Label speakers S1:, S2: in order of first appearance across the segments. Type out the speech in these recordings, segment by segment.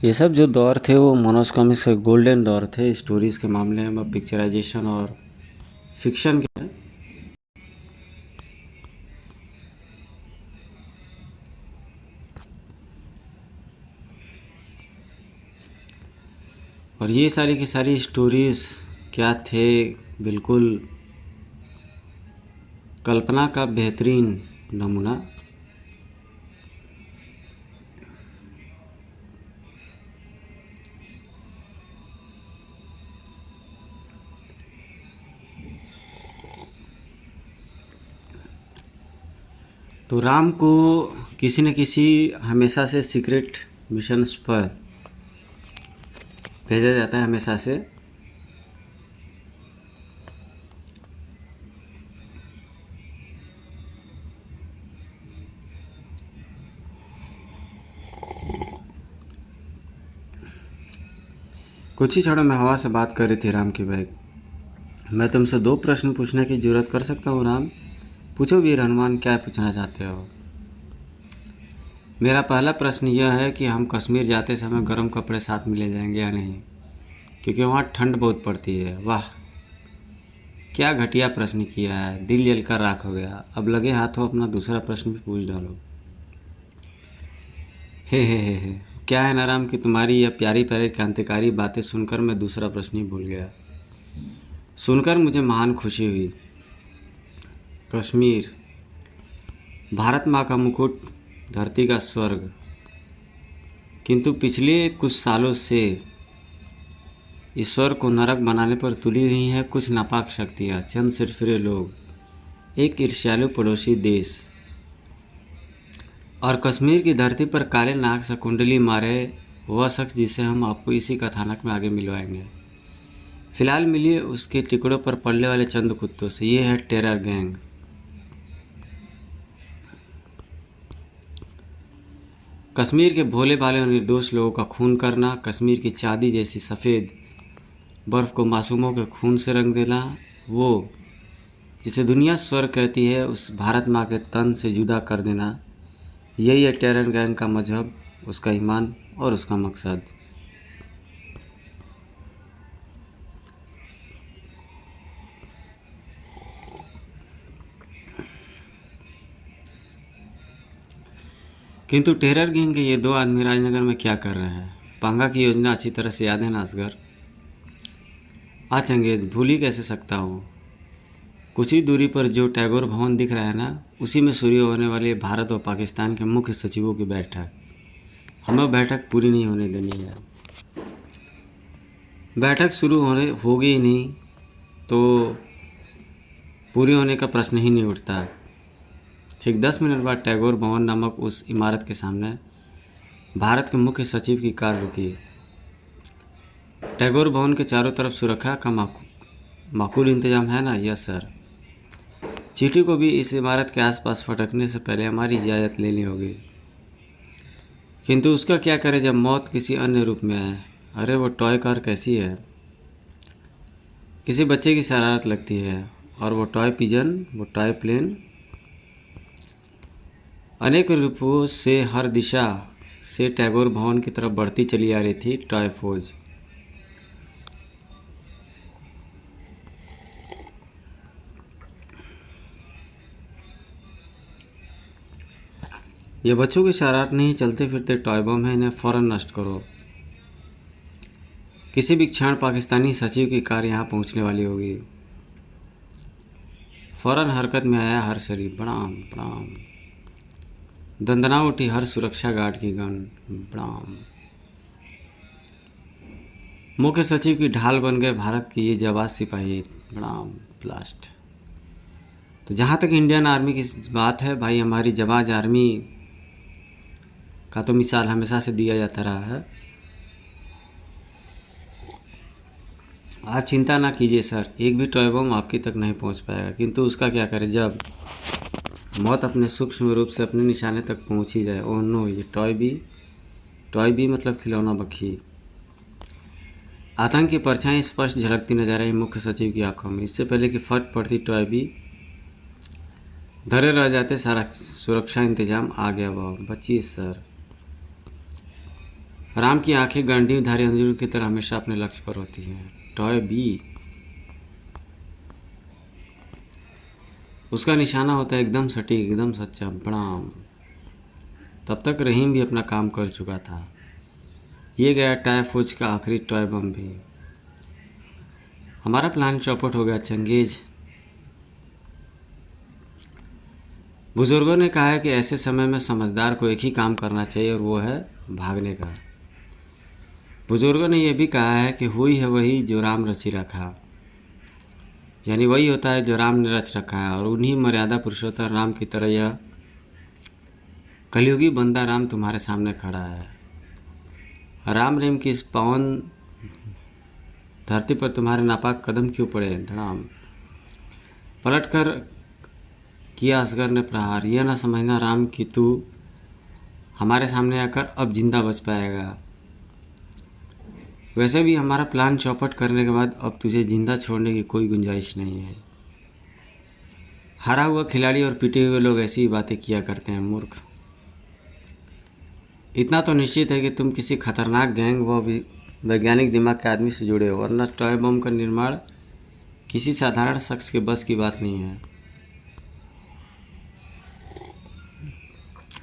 S1: ये सब जो दौर थे वो मनोज कॉमिक्स के गोल्डन दौर थे स्टोरीज़ के मामले में, पिक्चराइजेशन और फिक्शन के। और ये सारी की सारी स्टोरीज़ क्या थे, बिल्कुल कल्पना का बेहतरीन नमूना। तो राम को किसी न किसी हमेशा से सीक्रेट मिशंस पर भेजा जाता है, हमेशा से। कुछ ही क्षणों में हवा से बात कर रही थी राम की बहन। मैं तुमसे 2 प्रश्न पूछने की जरूरत कर सकता हूँ राम? पूछो वीर हनुमान, क्या पूछना चाहते हो? मेरा पहला प्रश्न यह है कि हम कश्मीर जाते समय गर्म कपड़े साथ में ले जाएंगे या नहीं, क्योंकि वहाँ ठंड बहुत पड़ती है। वाह, क्या घटिया प्रश्न किया है, दिल जलकर राख हो गया। अब लगे हाथों अपना दूसरा प्रश्न भी पूछ डालो। हे, क्या है नाराम कि तुम्हारी यह प्यारी प्यारी क्रांतिकारी बातें सुनकर मैं दूसरा प्रश्न ही भूल गया। सुनकर मुझे महान खुशी हुई। कश्मीर, भारत माँ का मुकुट, धरती का स्वर्ग। किंतु पिछले कुछ सालों से ईश्वर को नरक बनाने पर तुली हुई हैं कुछ नापाक शक्तियाँ, चंद सिरफिरे लोग, एक ईर्ष्यालु पड़ोसी देश और कश्मीर की धरती पर काले नाग से कुंडली मारे वह शख्स जिसे हम आपको इसी कथानक में आगे मिलवाएंगे। फिलहाल मिलिए उसके टुकड़ों पर पड़ने वाले चंद कुत्तों से। ये है टेरर गैंग। कश्मीर के भोले भाले और निर्दोष लोगों का खून करना, कश्मीर की चांदी जैसी सफ़ेद बर्फ़ को मासूमों के खून से रंग देना, वो जिसे दुनिया स्वर्ग कहती है उस भारत माँ के तन से जुदा कर देना, यही है टेरर गैंग का मजहब, उसका ईमान और उसका मकसद। किंतु टेरर गैंग के ये 2 आदमी राजनगर में क्या कर रहे हैं? पांगा की योजना अच्छी तरह से याद है ना असगर? हाँ चंगेज, भूल ही कैसे सकता हूँ। कुछ ही दूरी पर जो टैगोर भवन दिख रहा है ना, उसी में शुरू होने वाली भारत और पाकिस्तान के मुख्य सचिवों की बैठक। हमें बैठक पूरी नहीं होने देनी है। बैठक शुरू होगी ही नहीं तो पूरी होने का प्रश्न ही नहीं उठता। ठीक 10 मिनट बाद टैगोर भवन नामक उस इमारत के सामने भारत के मुख्य सचिव की कार रुकी। टैगोर भवन के चारों तरफ सुरक्षा का माकूल इंतजाम है ना? Yes sir. चींटी को भी इस इमारत के आसपास फटकने से पहले हमारी इजाज़त लेनी होगी। किंतु उसका क्या करे जब मौत किसी अन्य रूप में आए? अरे वो टॉय कार कैसी है, किसी बच्चे की शरारत लगती है। और वो टॉय पिजन, वो टॉय प्लेन, अनेक रूपों से हर दिशा से टैगोर भवन की तरफ बढ़ती चली आ रही थी टॉय फौज। ये बच्चों की शरारत नहीं, चलते फिरते टॉय बम है, इन्हें फ़ौरन नष्ट करो। किसी भी क्षण पाकिस्तानी सचिव की कार यहाँ पहुँचने वाली होगी। फ़ौरन हरकत में आया हर शरीफ, प्रणाम प्रणाम। दंदना उठी हर सुरक्षा गार्ड की गन, प्रणाम। मुख्य सचिव की ढाल बन गए भारत की ये जाबाज सिपाही, प्रणाम। ब्लास्ट। तो जहाँ तक इंडियन आर्मी की बात है भाई, हमारी जाबाज आर्मी का तो मिसाल हमेशा से दिया जाता रहा है। आप चिंता ना कीजिए सर, एक भी टॉय बम आपकी तक नहीं पहुंच पाएगा। किंतु उसका क्या करें जब मौत अपने सूक्ष्म रूप से अपने निशाने तक पहुंच ही जाए। ओह नो, ये टॉय भी मतलब खिलौना बखी। आतंक की परछाई स्पष्ट झलकती नजर आई मुख्य सचिव की आंखों में। इससे पहले कि फट पड़ती टॉय भी धरे रह जाते, सारा सुरक्षा इंतजाम आ गया। वह बचिए सर। राम की आंखें गांडीवधारी अंजुर की तरह हमेशा अपने लक्ष्य पर होती हैं। टॉय बी, उसका निशाना होता है एकदम सटीक, एकदम सच्चा, बड़ाम। तब तक रहीम भी अपना काम कर चुका था। ये गया टाय फौज का आखिरी टॉय बम भी। हमारा प्लान चौपट हो गया चंगेज। बुजुर्गों ने कहा है कि ऐसे समय में समझदार को एक ही काम करना चाहिए और वो है भागने का। बुजुर्गों ने यह भी कहा है कि हुई है वही जो राम रची रखा, यानी वही होता है जो राम ने रच रखा है। और उन्हीं मर्यादा पुरुषोत्तम राम की तरह यह कलयुगी बंदा राम तुम्हारे सामने खड़ा है। राम रहीम की इस पावन धरती पर तुम्हारे नापाक कदम क्यों पड़े? धड़ाम। पलट कर किया असगर ने प्रहार। यह ना समझना राम कि तू हमारे सामने आकर अब जिंदा बच पाएगा। वैसे भी हमारा प्लान चौपट करने के बाद अब तुझे जिंदा छोड़ने की कोई गुंजाइश नहीं है। हारा हुआ खिलाड़ी और पिटे हुए लोग ऐसी ही बातें किया करते हैं, मूर्ख। इतना तो निश्चित है कि तुम किसी खतरनाक गैंग व वैज्ञानिक दिमाग के आदमी से जुड़े हो, वरना टॉय बम का निर्माण किसी साधारण शख्स के बस की बात नहीं है।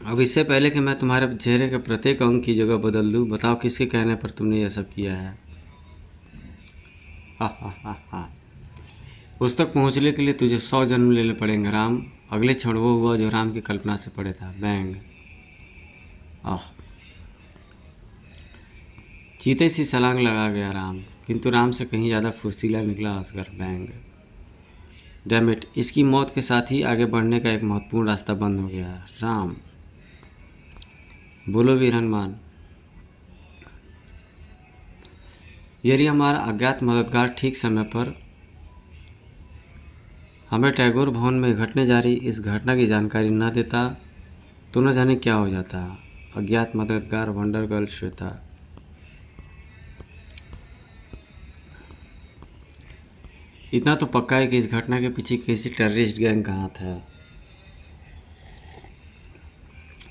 S1: अब इससे पहले कि मैं तुम्हारे चेहरे के प्रत्येक अंग की जगह बदल दूं, बताओ किसके कहने पर तुमने यह सब किया है? हा हा हा हा। उस तक पहुंचने के लिए तुझे 100 जन्म लेने पड़ेंगे राम। अगले क्षण वो हुआ जो राम की कल्पना से पड़े था। बैंग। आह। चीते सी छलांग लगा गया राम, किंतु राम से कहीं ज़्यादा फुर्तीला निकला असगर। बैंग। डैमिट, इसकी मौत के साथ ही आगे बढ़ने का एक महत्वपूर्ण रास्ता बंद हो गया। राम। बोलो वीर हनुमान। यदि हमारा अज्ञात मददगार ठीक समय पर हमें टैगोर भवन में घटने जा रही इस घटना की जानकारी न देता तो न जाने क्या हो जाता। अज्ञात मददगार वंडर गर्ल श्वेता। इतना तो पक्का है कि इस घटना के पीछे किसी टेररिस्ट गैंग का हाथ है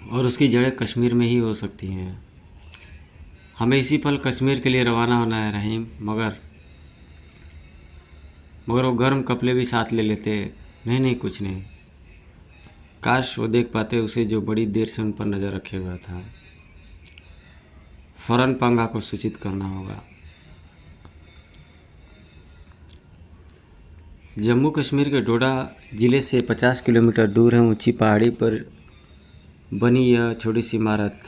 S1: और उसकी जड़ें कश्मीर में ही हो सकती हैं। हमें इसी पल कश्मीर के लिए रवाना होना है रहीम, मगर वो गर्म कपड़े भी साथ ले लेते। नहीं नहीं, कुछ नहीं। काश वो देख पाते उसे जो बड़ी देर से उन पर नज़र रखे हुआ था। फौरन पंगा को सूचित करना होगा। जम्मू कश्मीर के डोडा ज़िले से 50 किलोमीटर दूर है ऊंची पहाड़ी पर बनी यह छोटी सी इमारत।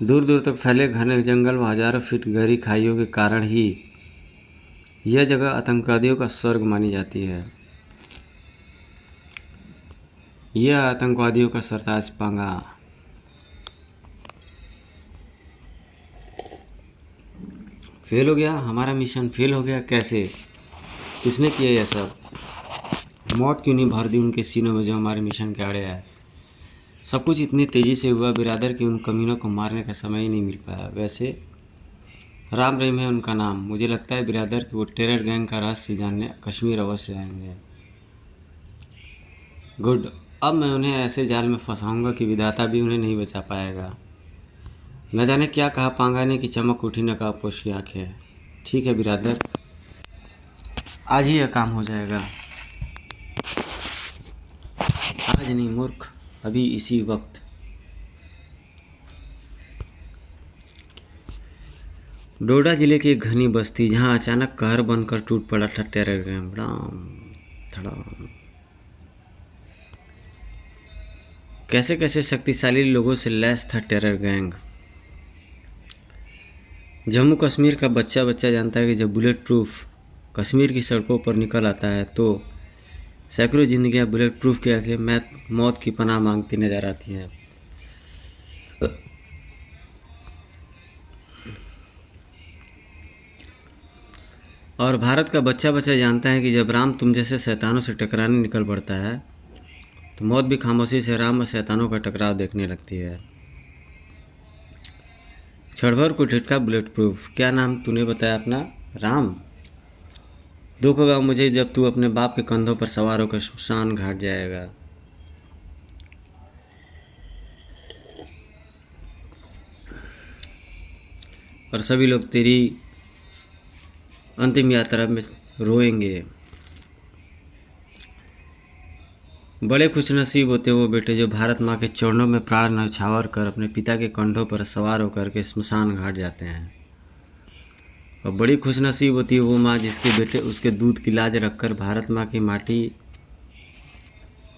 S1: दूर दूर तक फैले घने जंगल व हजारों फीट गहरी खाइयों के कारण ही यह जगह आतंकवादियों का स्वर्ग मानी जाती है। यह आतंकवादियों का सरताज पांगा। फेल हो गया हमारा मिशन। फेल हो गया कैसे? किसने किया यह सब? मौत क्यों नहीं भर दी उनके सीनों में जो हमारे मिशन के आड़े आए? सब कुछ इतनी तेज़ी से हुआ बिरादर कि उन कमीनों को मारने का समय ही नहीं मिल पाया। वैसे राम रहीम है उनका नाम। मुझे लगता है बिरादर कि वो टेरर गैंग का रहस्य जानने कश्मीर अवश्य आएंगे। गुड। अब मैं उन्हें ऐसे जाल में फंसाऊंगा कि विधाता भी उन्हें नहीं बचा पाएगा। न जाने क्या कहा पांगा ने कि चमक उठी नकाबपोश की आंखें। ठीक है बिरादर, आज ही यह काम हो जाएगा। आज नहीं मूर्ख, अभी इसी वक्त। डोडा जिले की एक घनी बस्ती जहां अचानक कहर बनकर टूट पड़ा था टेरर गैंग। धड़ाम धड़ाम। कैसे कैसे शक्तिशाली लोगों से लैस था टेरर गैंग। जम्मू कश्मीर का बच्चा बच्चा जानता है कि जब बुलेट प्रूफ कश्मीर की सड़कों पर निकल आता है तो सैकड़ों जिंदगियां बुलेट प्रूफ के आगे मौत की पनाह मांगती नजर आती हैं। और भारत का बच्चा बच्चा जानता है कि जब राम तुम जैसे शैतानों से टकराने निकल पड़ता है तो मौत भी खामोशी से राम और शैतानों का टकराव देखने लगती है। क्षणभर को झटका बुलेट प्रूफ। क्या नाम तूने बताया अपना? राम। दुख होगा मुझे जब तू अपने बाप के कंधों पर सवार होकर शमशान घाट जाएगा। और सभी लोग तेरी अंतिम यात्रा में रोएंगे। बड़े खुशनसीब होते हैं वो बेटे जो भारत माँ के चरणों में प्राण न्यौछावर कर अपने पिता के कंधों पर सवार होकर के स्मशान घाट जाते हैं। और बड़ी खुशनसीब होती है वो माँ जिसके बेटे उसके दूध की लाज रखकर भारत माँ की माटी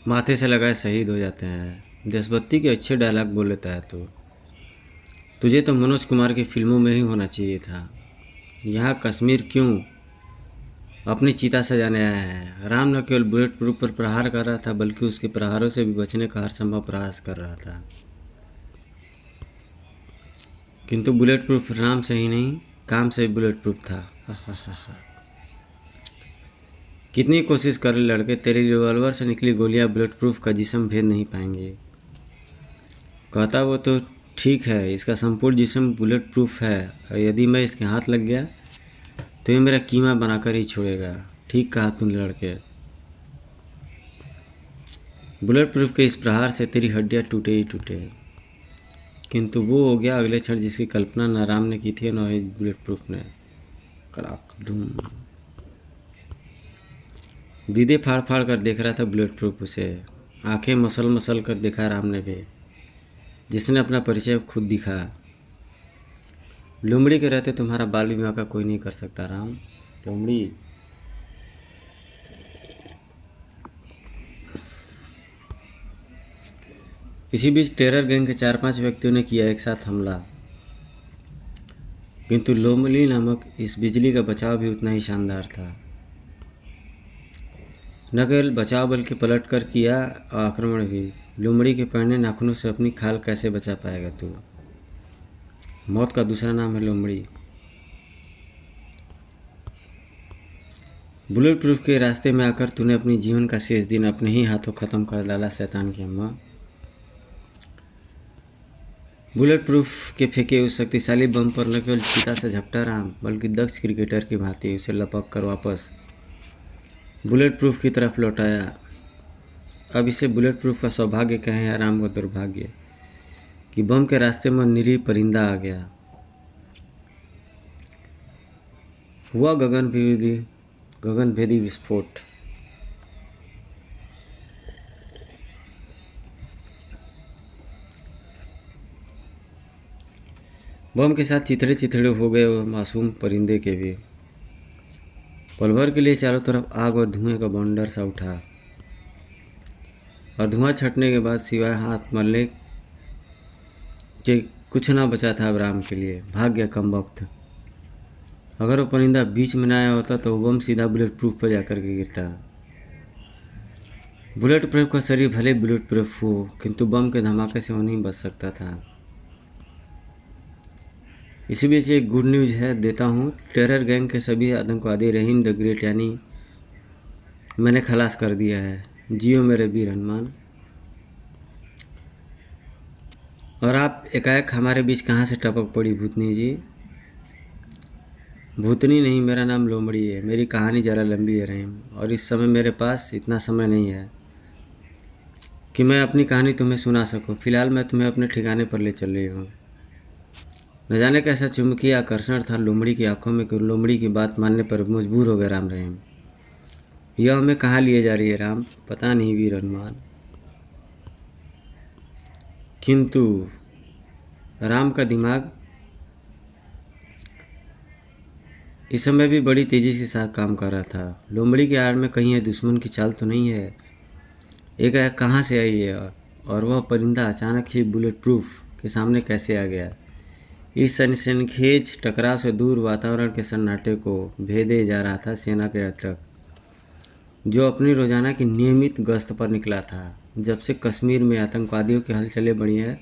S1: माथे से लगाए शहीद हो जाते हैं। देशभक्ति के अच्छे डायलॉग बोल लेता है तो तुझे तो मनोज कुमार की फिल्मों में ही होना चाहिए था। यहाँ कश्मीर क्यों अपनी चिता सजाने आया है। राम न केवल बुलेट प्रूफ पर प्रहार कर रहा था बल्कि उसके प्रहारों से भी बचने का हर संभव प्रयास कर रहा था। किंतु बुलेट प्रूफ नाम से ही नहीं काम से भी बुलेट प्रूफ था। हा हा हा हा। कितनी कोशिश कर लड़के, तेरी रिवॉल्वर से निकली गोलियां बुलेट प्रूफ का जिस्म भेद नहीं पाएंगे। कहता वो तो ठीक है, इसका संपूर्ण जिस्म बुलेट प्रूफ है और यदि मैं इसके हाथ लग गया तो ये मेरा कीमा बनाकर ही छोड़ेगा। ठीक कहा तुम लड़के। बुलेट प्रूफ के इस प्रहार से तेरी हड्डियाँ टूटे ही टूटे। किंतु वो हो गया अगले क्षण जिसकी कल्पना न राम ने की थी न ही बुलेट प्रूफ ने। कड़ाक धूम। दीदे फाड़ फाड़ कर देख रहा था बुलेट प्रूफ उसे। आंखें मसल मसल कर देखा राम ने भी, जिसने अपना परिचय खुद दिखा। लोमड़ी के रहते तुम्हारा बाल विवाह का कोई नहीं कर सकता राम। लोमड़ी। इसी बीच टेरर गैंग के 4-5 व्यक्तियों ने किया एक साथ हमला। किंतु लोमड़ी नामक इस बिजली का बचाव भी उतना ही शानदार था। न केवल बचाव बल्कि पलट कर किया आक्रमण भी। लोमड़ी के पहने नाखूनों से अपनी खाल कैसे बचा पाएगा तू। मौत का दूसरा नाम है लोमड़ी। बुलेट प्रूफ के रास्ते में आकर तूने अपनी जीवन का शेष दिन अपने ही हाथों ख़त्म कर डाला शैतान की अम्मा। बुलेट प्रूफ के फेंके उस शक्तिशाली बम पर न केवल चिता से झपटा राम बल्कि दक्ष क्रिकेटर की भांति उसे लपक कर वापस बुलेट प्रूफ की तरफ लौटाया। अब इसे बुलेट प्रूफ का सौभाग्य कहें या राम का दुर्भाग्य कि बम के रास्ते में निरीह परिंदा आ गया। हुआ गगनभेदी विस्फोट। बम के साथ चिथड़े चिथड़े हो गए वो मासूम परिंदे के भी। पल भर के लिए चारों तरफ आग और धुएं का बवंडर सा उठा और धुआं छटने के बाद सिवाय हाथ मलने के कुछ ना बचा था अब राम के लिए। भाग गया कम वक्त। अगर वो परिंदा बीच में न आया होता तो वो बम सीधा बुलेट प्रूफ पर जाकर के गिरता। बुलेट प्रूफ का शरीर भले बुलेट प्रूफ हो किंतु बम के धमाके से वो नहीं बच सकता था। इसी बीच एक गुड न्यूज़ है देता हूँ। टेरर गैंग के सभी आतंकवादी रहीम द ग्रेट यानी मैंने खलास कर दिया है। जियो मेरे वीर हनुमान। और आप एकाएक हमारे बीच कहाँ से टपक पड़ी भूतनी जी। भूतनी नहीं, मेरा नाम लोमड़ी है। मेरी कहानी ज़रा लंबी है रहीम, और इस समय मेरे पास इतना समय नहीं है कि मैं अपनी कहानी तुम्हें सुना सकूं। फिलहाल मैं तुम्हें अपने ठिकाने पर ले चल रही हूँ। न जाने कैसा चुंबकीय आकर्षण था लोमड़ी की आंखों में कि लोमड़ी की बात मानने पर मजबूर हो गया राम रहीम। यह हमें कहाँ लिए जा रही है राम, पता नहीं वीर हनुमान। किंतु राम का दिमाग इस समय भी बड़ी तेज़ी के साथ काम कर रहा था। लोमड़ी की आड़ में कहीं है दुश्मन की चाल तो नहीं है। एक कहाँ से आई है और वह परिंदा अचानक ही बुलेट प्रूफ के सामने कैसे आ गया। इस सनसनीखेज टकराव से दूर वातावरण के सन्नाटे को भेदे जा रहा था सेना के ट्रक, जो अपनी रोजाना की नियमित गश्त पर निकला था। जब से कश्मीर में आतंकवादियों की हलचलें बढ़ी हैं,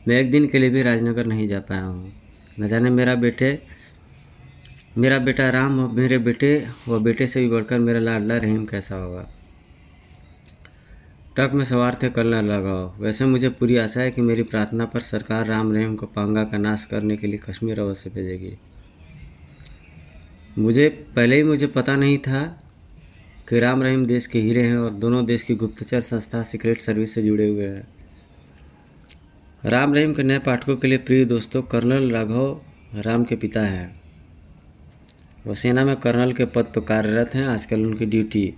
S1: मैं एक दिन के लिए भी राजनगर नहीं जा पाया हूँ। न जाने मेरा बेटा राम और मेरे बेटे व बेटे से भी बढ़कर मेरा लाडला रहीम कैसा होगा। ट्रक में सवार थे कर्नल लगाओ। वैसे मुझे पूरी आशा है कि मेरी प्रार्थना पर सरकार राम रहीम को पांगा का नाश करने के लिए कश्मीर अवश्य भेजेगी। मुझे पता नहीं था कि राम रहीम देश के हीरे हैं और दोनों देश की गुप्तचर संस्था सीक्रेट सर्विस से जुड़े हुए हैं। राम रहीम के नए पाठकों के लिए प्रिय दोस्तों, कर्नल राघव राम के पिता हैं। वो सेना में कर्नल के पद पर कार्यरत हैं। आजकल उनकी ड्यूटी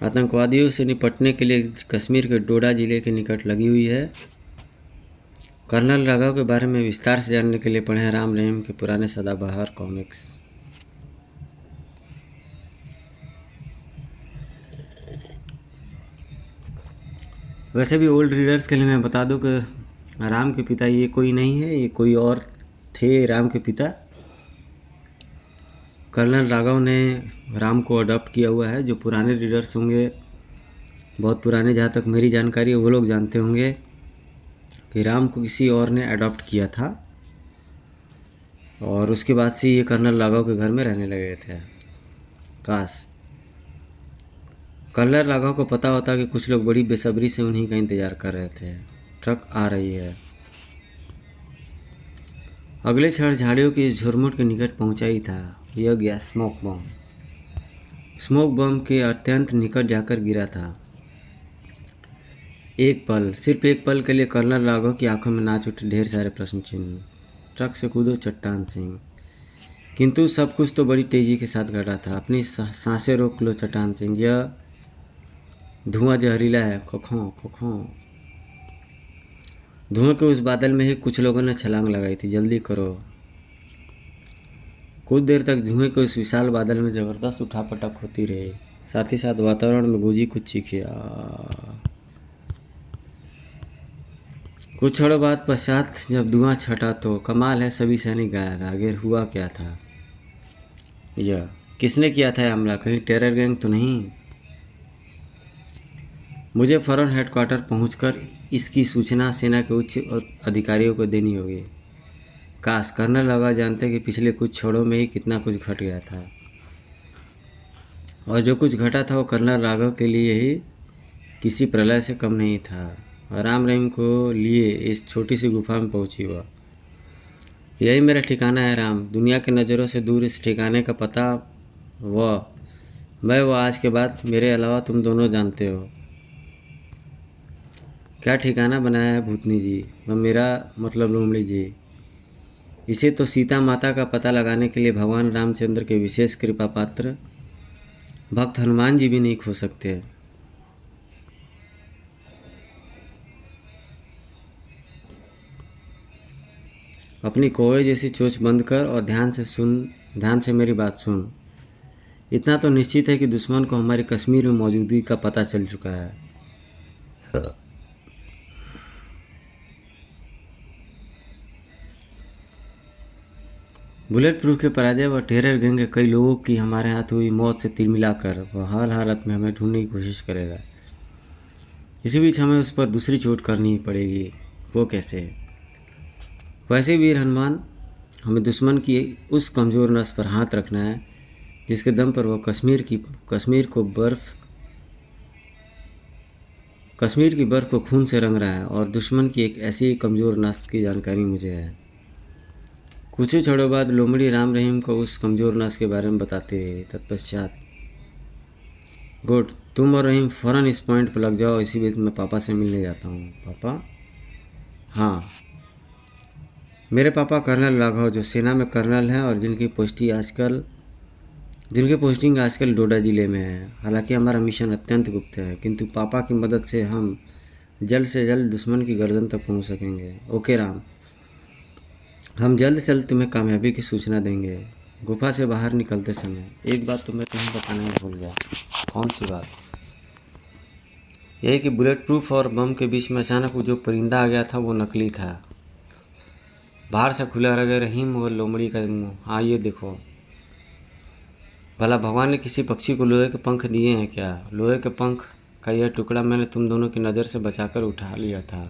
S1: आतंकवादियों से निपटने के लिए कश्मीर के डोडा जिले के निकट लगी हुई है। कर्नल राघव के बारे में विस्तार से जानने के लिए पढ़ें राम रहीम के पुराने सदाबहार कॉमिक्स। वैसे भी ओल्ड रीडर्स के लिए मैं बता दूं कि राम के पिता ये कोई नहीं है, ये कोई और थे। राम के पिता कर्नल राघव ने राम को अडॉप्ट किया हुआ है। जो पुराने रीडर्स होंगे, बहुत पुराने, जहाँ तक मेरी जानकारी है, वो लोग जानते होंगे कि राम को किसी और ने अडॉप्ट किया था और उसके बाद से ये कर्नल राघव के घर में रहने लगे थे। काश कर्नल राघव को पता होता कि कुछ लोग बड़ी बेसब्री से उन्हीं का इंतज़ार कर रहे थे। ट्रक आ रही है। अगले क्षण झाड़ियों की इस झुरमुट के निकट पहुंचा ही था। यह गया स्मोक बम। स्मोक बम के अत्यंत निकट जाकर गिरा था। एक पल, सिर्फ एक पल के लिए कर्नल राघव की आंखों में नाच उठे ढेर सारे प्रश्न चिन्ह। ट्रक से कूदो चट्टान सिंह। किंतु सब कुछ तो बड़ी तेजी के साथ घटा था। अपनी सांसें रोक लो चट्टान सिंह, यह धुआं जहरीला है। खोखों खोखों। धुएं के उस बादल में ही कुछ लोगों ने छलांग लगाई थी। जल्दी करो। कुछ देर तक धुएं के उस विशाल बादल में ज़बरदस्त उठापटक होती रही। साथ ही साथ वातावरण में गूंजी कुछ चीखें। कुछ क्षणों बाद पश्चात जब धुआं छटा तो कमाल है, सभी सैनिक गायब। आगे हुआ क्या था? यह किसने किया था हमला? कहीं टेरर गैंग तो नहीं? मुझे फौरन हेडक्वार्टर पहुंचकर इसकी सूचना सेना के उच्च अधिकारियों को देनी होगी। काश कर्नल राघव जानते कि पिछले कुछ क्षणों में ही कितना कुछ घट गया था, और जो कुछ घटा था वो कर्नल राघव के लिए ही किसी प्रलय से कम नहीं था। राम रहीम को लिए इस छोटी सी गुफा में पहुंची हुआ। यही मेरा ठिकाना है राम। दुनिया की नज़रों से दूर इस ठिकाने का पता मैं आज के बाद मेरे अलावा तुम दोनों जानते हो। क्या ठिकाना बनाया है भूतनी जी, मेरा मतलब लोमड़ी जी। इसे तो सीता माता का पता लगाने के लिए भगवान रामचंद्र के विशेष कृपा पात्र भक्त हनुमान जी भी नहीं खो सकते। अपनी कोए जैसी चोंच बंद कर और ध्यान से मेरी बात सुन। इतना तो निश्चित है कि दुश्मन को हमारी कश्मीर में मौजूदगी का पता चल चुका है। बुलेट प्रूफ के पराजय व टेरर गैंग के कई लोगों की हमारे हाथ हुई मौत से तिल मिलाकर वह हर हालत में हमें ढूंढने की कोशिश करेगा। इसी बीच हमें उस पर दूसरी चोट करनी ही पड़ेगी। वो कैसे? वैसे वीर हनुमान, हमें दुश्मन की उस कमज़ोर नस पर हाथ रखना है जिसके दम पर वह कश्मीर की बर्फ़ को खून से रंग रहा है। और दुश्मन की एक ऐसी कमज़ोर नस की जानकारी मुझे है। कुछ ही क्षणों बाद लोमड़ी राम रहीम को उस कमज़ोर नस के बारे में बताती रही। तत्पश्चात गुड, तुम और रहीम फ़ौरन इस पॉइंट पर लग जाओ। इसी बीच मैं पापा से मिलने जाता हूँ। पापा? हाँ, मेरे पापा कर्नल राघव, जो सेना में कर्नल हैं और जिनकी पोस्टिंग आजकल डोडा ज़िले में है। हालांकि हमारा मिशन अत्यंत गुप्त है, किंतु पापा की मदद से हम जल्द से जल्द दुश्मन की गर्दन तक पहुँच सकेंगे। ओके राम, हम जल्द से जल्द तुम्हें कामयाबी की सूचना देंगे। गुफा से बाहर निकलते समय एक बात तो मैं तुम्हें बताना ही भूल गया। कौन सी बात? यही कि बुलेट प्रूफ और बम के बीच में अचानक वो जो परिंदा आ गया था वो नकली था। बाहर से खुला रह गया रहीम और लोमड़ी का मुँह। हाँ, ये देखो। भला भगवान ने किसी पक्षी को लोहे के पंख दिए हैं क्या? लोहे के पंख का यह टुकड़ा मैंने तुम दोनों की नज़र से बचाकर उठा लिया था।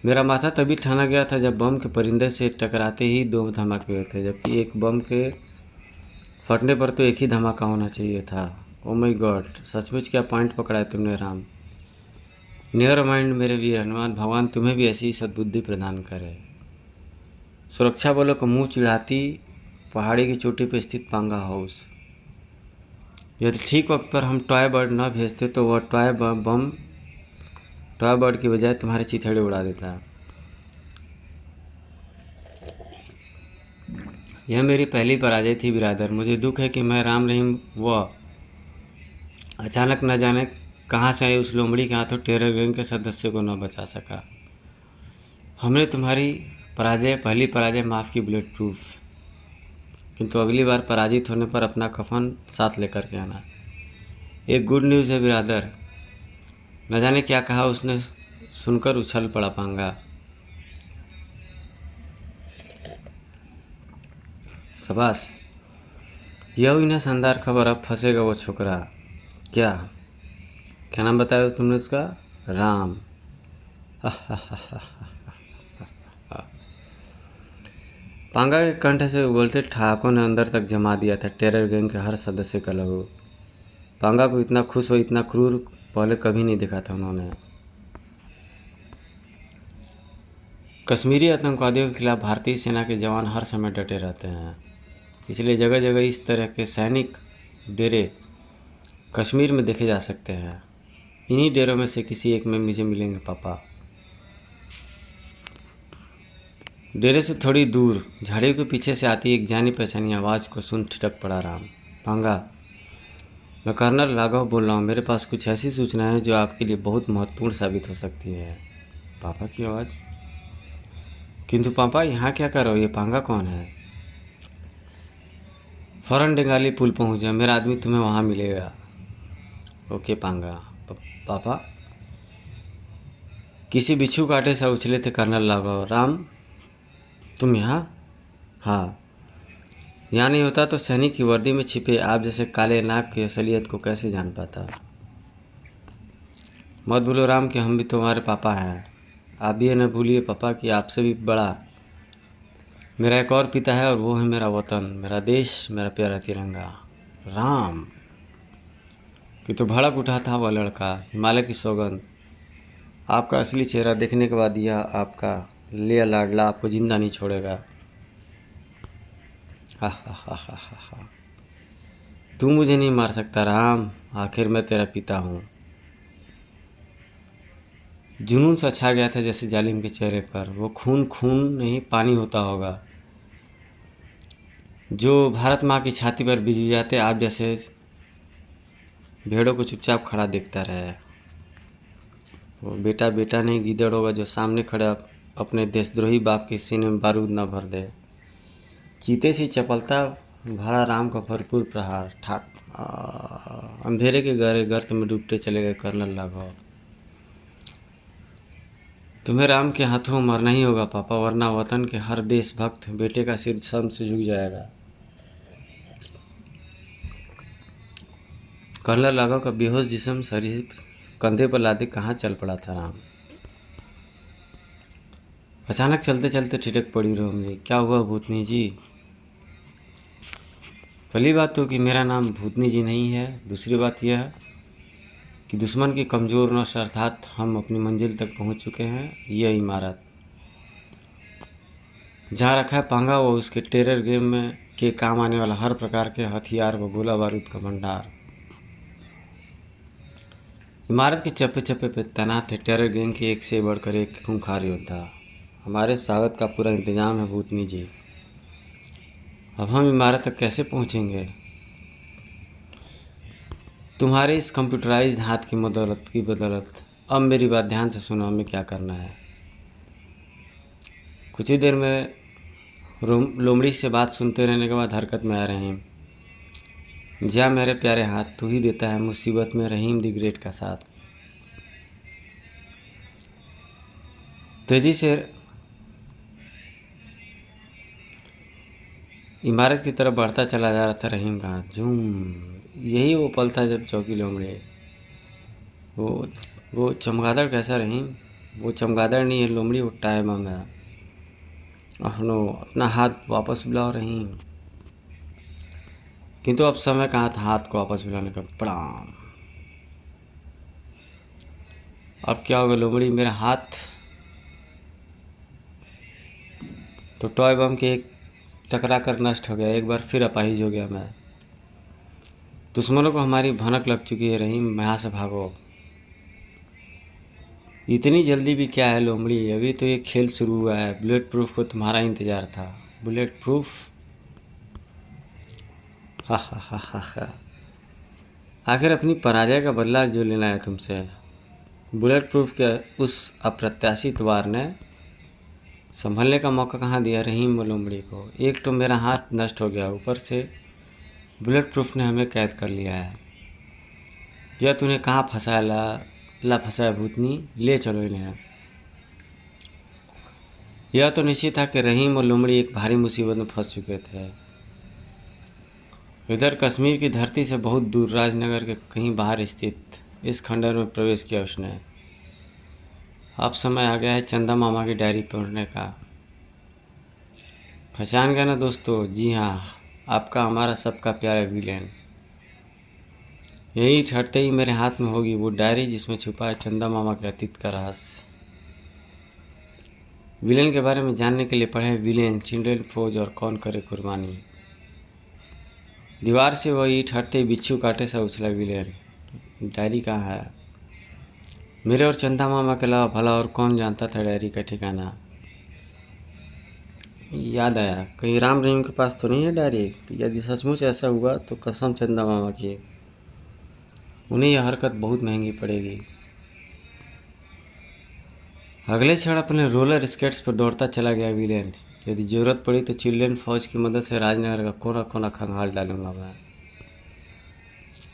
S1: मेरा माथा तभी ठाना गया था जब बम के परिंदे से टकराते ही 2 धमाके हुए थे, जबकि एक बम के फटने पर तो एक ही धमाका होना चाहिए था। ओ माय गॉड, सचमुच क्या पॉइंट पकड़ा है तुमने राम। नियर माइंड मेरे वीर हनुमान, भगवान तुम्हें भी ऐसी सद्बुद्धि प्रदान करे। सुरक्षा बलों को मुँह चिढ़ाती पहाड़ी की चोटी पर स्थित पांगा हाउस। यदि ठीक वक्त पर हम टॉय बर्ड न भेजते तो वह टॉय बर्ड की बजाय तुम्हारे चिथड़े उड़ा देता। यह मेरी पहली पराजय थी बिरादर। मुझे दुख है कि मैं राम रहीम व अचानक न जाने कहाँ से आई उस लोमड़ी के हाथों टेरर गैंग के सदस्य को न बचा सका। हमने तुम्हारी पहली पराजय माफ़ की बुलेट प्रूफ, किंतु अगली बार पराजित होने पर अपना कफन साथ लेकर के आना। एक गुड न्यूज़ है बिरादर। न जाने क्या कहा उसने, सुनकर उछल पड़ा पांगा। शाबाश, यह हुई ना शानदार खबर। अब फंसेगा वो छोकरा। क्या क्या नाम बताया तुमने उसका? राम। पांगा के कंठ से उगलते ठहाकों ने अंदर तक जमा दिया था टेरर गैंग के हर सदस्य का लहू। पांगा को इतना खुश और इतना क्रूर पहले कभी नहीं देखा था उन्होंने। कश्मीरी आतंकवादियों के खिलाफ भारतीय सेना के जवान हर समय डटे रहते हैं, इसलिए जगह जगह इस तरह के सैनिक डेरे कश्मीर में देखे जा सकते हैं। इन्हीं डेरों में से किसी एक में मुझे मिलेंगे पापा। डेरे से थोड़ी दूर झाड़ियों के पीछे से आती एक जानी पहचानी आवाज़ को सुन ठिठक पड़ा राम। पांगा, मैं कर्नल राघव बोल रहा हूँ। मेरे पास कुछ ऐसी सूचना है जो आपके लिए बहुत महत्वपूर्ण साबित हो सकती है। पापा की आवाज़। किंतु पापा यहाँ क्या कर रहे हो? ये पांगा कौन है? फ़ौरन डेंगाली पुल पहुँच जा, मेरा आदमी तुम्हें वहाँ मिलेगा। ओके पांगा। पापा किसी बिच्छू कांटे से उछले थे कर्नल राघव। राम, तुम यहाँ? हाँ, यहाँ नहीं होता तो सैनिक की वर्दी में छिपे आप जैसे काले नाग की असलियत को कैसे जान पाता? मत भूलो राम कि हम भी तुम्हारे पापा हैं। आप भी ये न भूलिए पापा कि आपसे भी बड़ा मेरा एक और पिता है, और वो है मेरा वतन, मेरा देश, मेरा प्यारा तिरंगा। राम कि तो भड़क उठा था वह लड़का। हिमालय की सौगंध, आपका असली चेहरा देखने के बाद यह आपका लिया लाडला आपको जिंदा नहीं छोड़ेगा। हा हा हा हा हा हा। तू मुझे नहीं मार सकता राम, आखिर मैं तेरा पिता हूँ। जुनून सा छा गया था जैसे जालिम के चेहरे पर। वो खून खून नहीं पानी होता होगा जो भारत माँ की छाती पर बिज जाते आप जैसे भेड़ों को चुपचाप खड़ा देखता रहे। वो बेटा बेटा नहीं गीदड़ होगा जो सामने खड़े अपने देशद्रोही बाप के सीने में बारूद न भर दे। चीते सी चपलता भरा राम का भरपूर प्रहार। ठाक अंधेरे के गहरे गर्त में डूबते चले गए कर्नल राघव। तुम्हें राम के हाथों मरना ही होगा पापा, वरना वतन के हर देशभक्त बेटे का सिर शर्म से झुक जाएगा। कर्नल राघव का बेहोश जिस्म शरीर कंधे पर लादे कहाँ चल पड़ा था राम। अचानक चलते चलते ठिठक पड़ी रोमली। क्या हुआ भूतनी जी? पहली बात तो कि मेरा नाम भूतनी जी नहीं है। दूसरी बात यह कि दुश्मन की कमज़ोर नौश अर्थात हम अपनी मंजिल तक पहुंच चुके हैं। यह इमारत जहाँ रखा है पांगा वो उसके टेरर गेम में के काम आने वाला हर प्रकार के हथियार व गोला बारूद का भंडार। इमारत के चप्पे चप्पे पर तैनात है टेरर गैंग के एक से बढ़कर एक खूंखार योद्धा। हमारे स्वागत का पूरा इंतजाम है भूतनी जी। अब हम इमारत तक कैसे पहुंचेंगे? तुम्हारे इस कंप्यूटराइज्ड हाथ की बदौलत। अब मेरी बात ध्यान से सुनो, हमें क्या करना है। कुछ ही देर में लोमड़ी से बात सुनते रहने के बाद हरकत में आ रहीम। जा मेरे प्यारे हाथ, तू ही देता है मुसीबत में रहीम दी ग्रेट का साथ। तेजी से इमारत की तरफ बढ़ता चला जा रहा था रहीम का हाथ। झूम। यही वो पल था जब चौकी लोमड़े वो चमगादड़ कैसा रहीम? वो चमगादड़ नहीं है लोमड़ी, वो टाइम है। अहनो अपना हाथ वापस बुलाओ रहीम। किंतु अब समय कहाँ था हाथ को वापस बुलाने का। प्रणाम। अब क्या होगा लोमड़ी? मेरा हाथ तो टॉय बम के एक टकरा कर नष्ट हो गया। एक बार फिर अपाहिज हो गया मैं। दुश्मनों को हमारी भनक लग चुकी है रहीम, यहाँ से भागो। इतनी जल्दी भी क्या है लोमड़ी, अभी तो ये खेल शुरू हुआ है। बुलेट प्रूफ को तुम्हारा इंतज़ार था। Bullet proof? हा हा हा हा हा। आखिर अपनी पराजय का बदला जो लेना है तुमसे। बुलेट प्रूफ के उस अप्रत्याशित वार ने संभलने का मौका कहाँ दिया रहीम लोमड़ी को। एक तो मेरा हाथ नष्ट हो गया, ऊपर से बुलेट प्रूफ ने हमें कैद कर लिया है। यह तूने कहाँ फंसाया ला फंसाया भूतनी, ले चलो इन्हें। यह तो निश्चित था कि रहीम और लोमड़ी एक भारी मुसीबत में फंस चुके थे। इधर कश्मीर की धरती से बहुत दूर राजनगर के कहीं बाहर स्थित इस खंडर में प्रवेश किया उसने। अब समय आ गया है चंदा मामा की डायरी पढ़ने का। पहचान गए ना दोस्तों? जी हाँ, आपका हमारा सबका प्यारा विलेन। यही ठहरते ही मेरे हाथ में होगी वो डायरी जिसमें छुपा है चंदा मामा के अतीत का रहस्य। विलेन के बारे में जानने के लिए पढ़े विलेन, चिल्ड्रेन फौज और कौन करे कुर्बानी। दीवार से वह ईंट हटते ही बिच्छू काटे सा उछला विलेन। डायरी कहाँ है? मेरे और चंदा मामा के अलावा भला और कौन जानता था डायरी का ठिकाना। याद आया, कहीं राम रहीम के पास तो नहीं है डायरी? यदि सचमुच ऐसा हुआ तो कसम चंदा मामा की, उन्हें यह हरकत बहुत महंगी पड़ेगी। अगले क्षण अपने रोलर स्केट्स पर दौड़ता चला गया विलेन। यदि जरूरत पड़ी तो चिल्ड्रेन फौज की मदद से राजनगर का कोना कोना खंगाल डालूंगा मैं।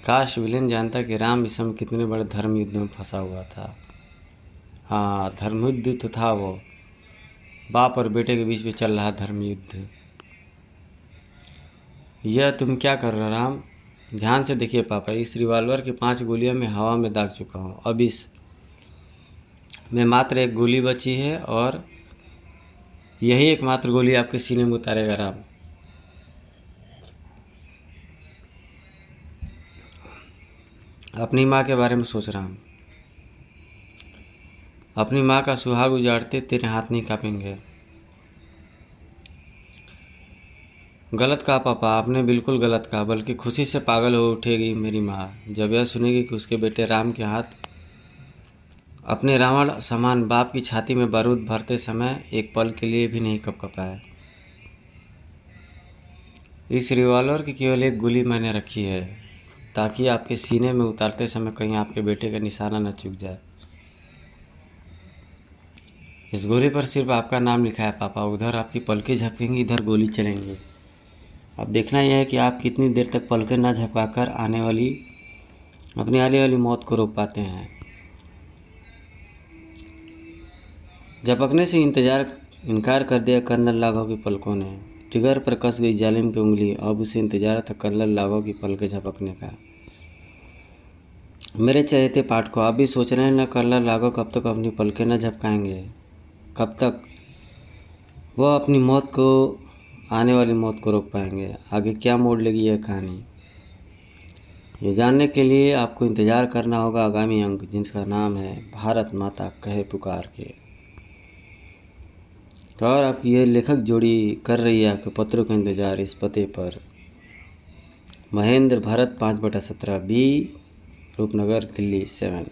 S1: काश विलेन जानता कि राम इस समय कितने बड़े धर्म युद्ध में फंसा हुआ था। हाँ, धर्म युद्ध तो था वो, बाप और बेटे के बीच में चल रहा धर्म युद्ध। यह तुम क्या कर रहे हो राम? ध्यान से देखिए पापा, इस रिवॉल्वर की 5 गोलियां मैं हवा में दाग चुका हूँ। अब इस में मात्र एक गोली बची है और यही एकमात्र गोली आपके सीने में उतारेगा राम। अपनी माँ के बारे में सोच रहा हूँ। अपनी माँ का सुहाग उजाड़ते तेरे हाथ नहीं कांपेंगे। गलत कहा पापा, आपने बिल्कुल गलत कहा। बल्कि खुशी से पागल हो उठेगी मेरी माँ जब यह सुनेगी कि उसके बेटे राम के हाथ अपने रावण समान बाप की छाती में बारूद भरते समय एक पल के लिए भी नहीं कँपाया। इस रिवॉल्वर की केवल एक गोली मैंने रखी है ताकि आपके सीने में उतारते समय कहीं आपके बेटे का निशाना न चूक जाए। इस गोली पर सिर्फ आपका नाम लिखा है पापा। उधर आपकी पलकें झपकेंगी, इधर गोली चलेंगी। अब देखना यह है कि आप कितनी देर तक पलकें न झपकाकर अपनी आने वाली मौत को रोक पाते हैं। झपकने से इनकार कर दिया कर्नल लागो की पलकों ने। ट्रिगर पर कस गई जालिम की उंगली। अब उसे इंतजार था कर्नल लागो की पलकें झपकने का। मेरे चहेते पाठकों, आप भी सोच रहे हैं न कर्नल लागो कब तक अपनी पलकें न झपकाएंगे? कब तक वह अपनी आने वाली मौत को रोक पाएंगे? आगे क्या मोड़ लेगी यह कहानी, ये जानने के लिए आपको इंतज़ार करना होगा आगामी अंक, जिसका नाम है भारत माता कहे पुकार के। और आपकी यह लेखक जोड़ी कर रही है आपके पत्रों का इंतज़ार इस पते पर। महेंद्र भरत 5/17 बी, रूपनगर, दिल्ली 7।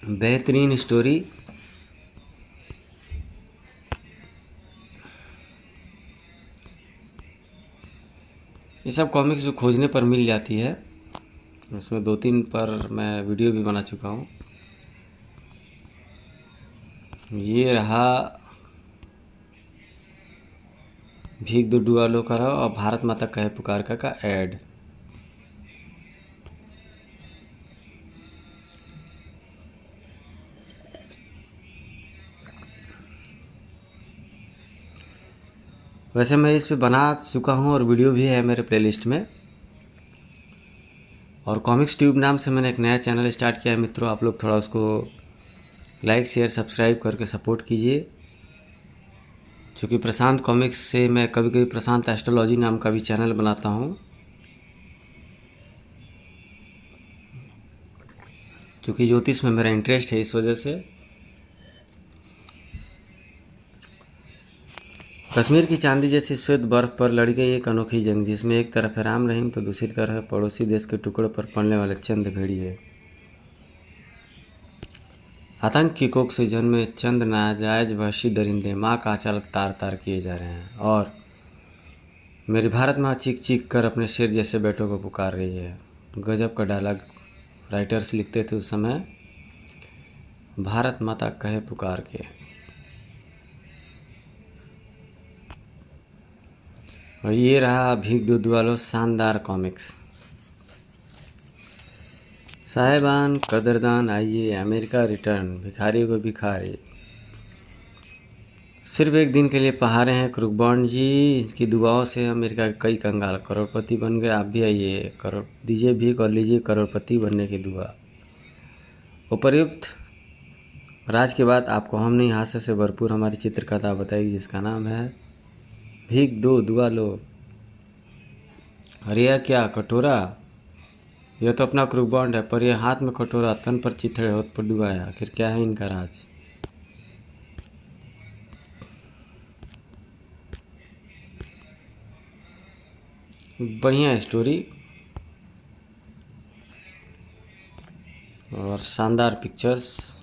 S1: बेहतरीन स्टोरी। ये सब कॉमिक्स भी खोजने पर मिल जाती है। उसमें 2-3 पर मैं वीडियो भी बना चुका हूँ। ये रहा भीख दो डुआलो का और भारत माता कहे पुकार का ऐड। वैसे मैं इस पे बना चुका हूँ और वीडियो भी है मेरे प्लेलिस्ट में। और कॉमिक्स ट्यूब नाम से मैंने एक नया चैनल स्टार्ट किया है मित्रों, आप लोग थोड़ा उसको लाइक शेयर सब्सक्राइब करके सपोर्ट कीजिए। क्योंकि प्रशांत कॉमिक्स से मैं कभी कभी प्रशांत एस्ट्रोलॉजी नाम का भी चैनल बनाता हूँ, क्योंकि ज्योतिष में मेरा इंटरेस्ट है। इस वजह से कश्मीर की चांदी जैसी श्वेत बर्फ़ पर लड़ी गई एक अनोखी जंग, जिसमें एक तरफ है राम रहीम तो दूसरी तरफ है पड़ोसी देश के टुकड़े पर पड़ने वाले चंद भेड़िए। आतंक की कोख से जन्मे चंद नाजायज वहशी दरिंदे माँ का आंचल तार तार किए जा रहे हैं, और मेरी भारत माँ चीख चीख कर अपने शेर जैसे बेटों को पुकार रही है। गजब का डायलॉग राइटर्स लिखते थे उस समय, भारत माता कहे पुकार के। और ये रहा भीख दूध वालों शानदार कॉमिक्स। साहेबान कदरदान आइए, अमेरिका रिटर्न, भिखारी को भिखारी। सिर्फ एक दिन के लिए पहाड़े हैं क्रुकबॉन्ड जी, इनकी दुआओं से अमेरिका के कई कंगाल करोड़पति बन गए। आप भी आइए, करोड़ दीजिए भीख और लीजिए करोड़पति बनने की दुआ। उपर्युक्त राज के बाद आपको हम नहीं हास्य से भरपूर हमारी चित्रकथा बताएगी, जिसका नाम है भीख दो दुआ लो। अरे यह क्या कटोरा, यह तो अपना क्रुकबॉन्ड है, पर यह हाथ में कटोरा, तन पर चिथड़े, होठ पर डुबाया। आखिर क्या है इनका राज? बढ़िया स्टोरी और शानदार पिक्चर्स।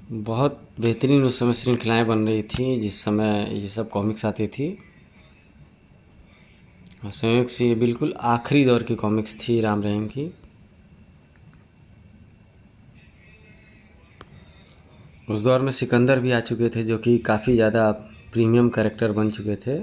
S1: बहुत बेहतरीन उस समय श्रृंखलाएँ बन रही थी जिस समय ये सब कॉमिक्स आती थी। और संयोग से ये बिल्कुल आखिरी दौर की कॉमिक्स थी राम रहीम की। उस दौर में सिकंदर भी आ चुके थे, जो कि काफ़ी ज़्यादा प्रीमियम कैरेक्टर बन चुके थे।